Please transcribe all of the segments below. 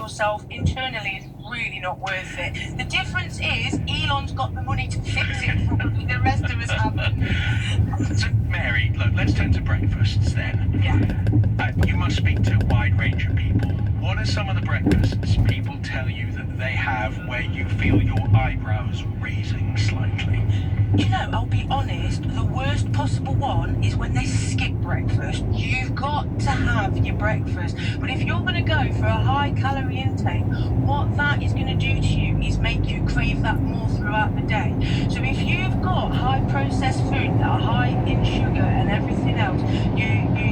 yourself internally is really not worth it. The difference is Elon's got the money to fix it probably, the rest of us haven't. So, Mary, look, let's turn to breakfasts then. Yeah. You must speak to a wide range of people. What are some of the breakfasts people tell you that they have where you feel your eyebrows raising slightly? You know, I'll be honest, the worst possible one is when they skip breakfast. You've got to have your breakfast. But if you're going to go for a high calorie intake, what that is going to do to you is make you crave that more throughout the day. So if you've got high processed food that are high in sugar and everything else,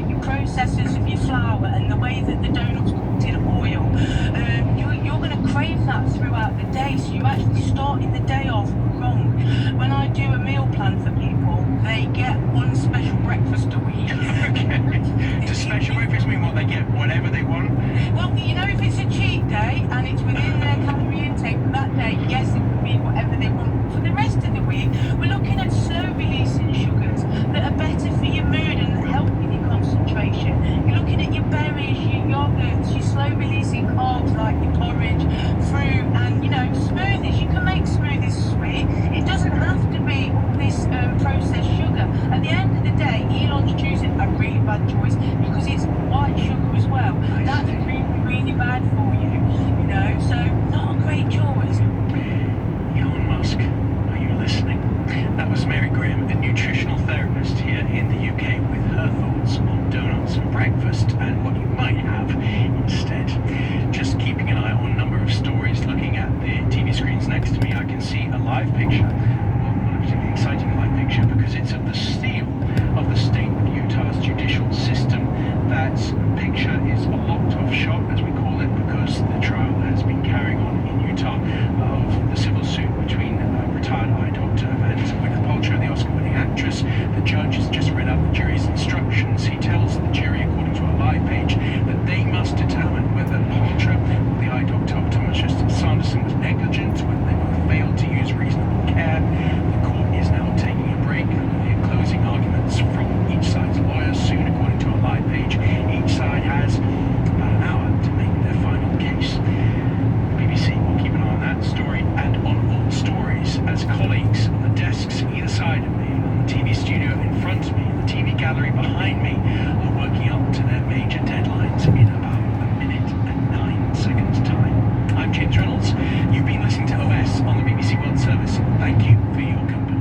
your processors of your flour and the way that the donut's cooked in oil, you're going to crave that throughout the day. So you're actually starting the day off wrong. When I do a meal plan for people, they get one special breakfast a week. Okay. Does special breakfast mean what, they get whatever they want? Well, you know, if it's a cheat day and it's within their calorie intake for that day, yes, it can be whatever they want. For the rest of the week, we're looking at slow releasing sugars that are better for your mood and help with your concentration. You're looking at your berries, your yogurts, your slow releasing carbs like your porridge, fruit, and, you know, smoothies. You can make smoothies sweet. It doesn't have to be all this processed sugar. At the end of the day, Elon's choosing a really bad choice because it's white sugar as well. That's really, really bad for you, you know, so not a great choice. Elon Musk, are you listening? That was Mary Graham, a nutritional therapist here in the UK, with her thoughts on donuts and breakfast and what you might have instead. Just keeping an eye on a number of stories, looking at the TV screens next to me, I can see a live picture. Well, not a particularly exciting live picture because it's of the seal of the state of Utah's judicial system. That picture is a locked-off shot, as we call it, because the trial has been carrying on in Utah of the civil suit between retired eye doctor and Gwyneth Paltrow, the Oscar-winning actress. The judge has just read out the jury's instructions. He tells the jury, according to a live page, that they must determine whether Paltrow or the eye doctor, optometrist Sanderson, was negligent, whether they both failed to use reasonable care. The court is now taking a break. We'll hear closing arguments from each side's lawyers soon, according to a live page. Each side has about an hour to make their final case. BBC will keep an eye on that story and on all stories as colleagues on the desks either side of me, on the TV studio in front of me, and the TV gallery behind me are working up to their major deadlines in about a minute and 9 seconds time. I'm James Reynolds. You've been listening to OS on the BBC World Service. Thank you for your company.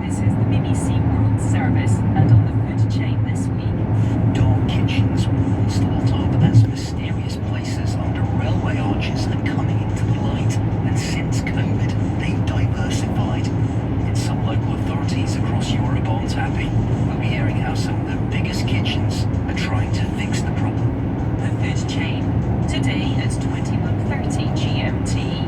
This is the BBC World Service, and on the food chain this week. Dark kitchens once thought of as mysterious places under railway arches are coming into the light, and since COVID, they've diversified. In some local authorities across Europe aren't happy. We'll be hearing how some of the biggest kitchens are trying to fix the problem. The food chain, today at 21:30 GMT.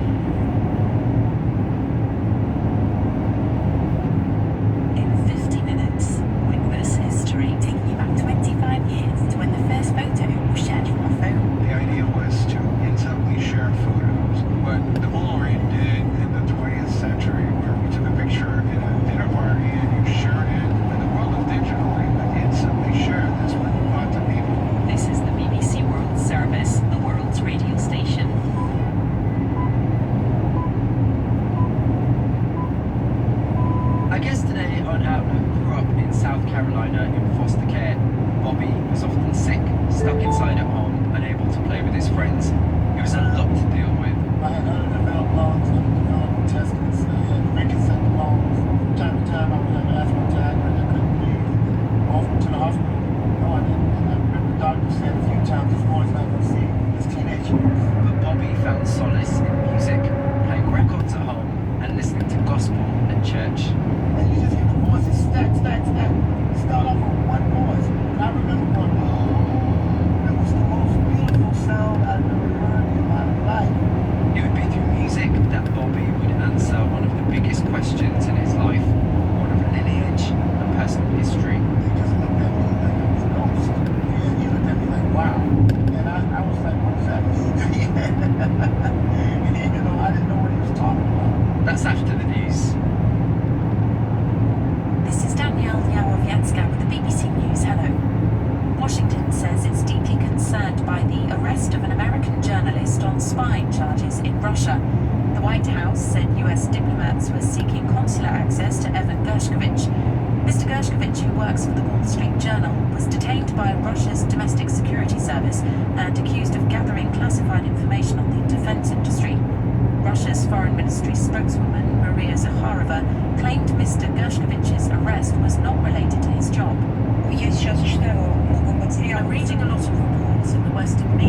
In 50 minutes, witness history. Taking you back 25 years to when the first photo was shared from a phone. The idea was to instantly share photos. What the Polaroid did in the 20th century, where we took a picture in a dinner party and you shared it. In the world of digital, you can instantly share this with lots of people. This is the BBC World Service, the world's radio station. Our guest today on Outlook grew up in South Carolina in foster care. Bobby was often sick, stuck inside at home, unable to play with his friends. It was a lot to deal with. I had underdeveloped lungs, underdeveloped intestines, I had rickets-set lungs. From time to time, I would have asthma attack and I couldn't breathe. Off to the hospital. No, I didn't. And I remember the doctor said a few times, this boy's not going to see his teenage years. But Bobby found solace in music, playing records at home and listening to gospel at church. And you just hear the voices stack, stack, stack. Start off with one voice. And I remember going, oh, that was the most beautiful sound I've ever heard in my life. It would be through music that Bobby would answer one of the biggest questions in his life, one of lineage and personal history. They just looked at me like I was a ghost. And he looked at me like, wow. And I was like, what does that mean? And he in Russia. The White House said US diplomats were seeking consular access to Evan Gershkovich. Mr. Gershkovich, who works for the Wall Street Journal, was detained by Russia's domestic security service and accused of gathering classified information on the defense industry. Russia's Foreign Ministry spokeswoman, Maria Zakharova, claimed Mr. Gershkovich's arrest was not related to his job. Я сейчас читаю много I'm материалов. reading a lot of reports in the Western media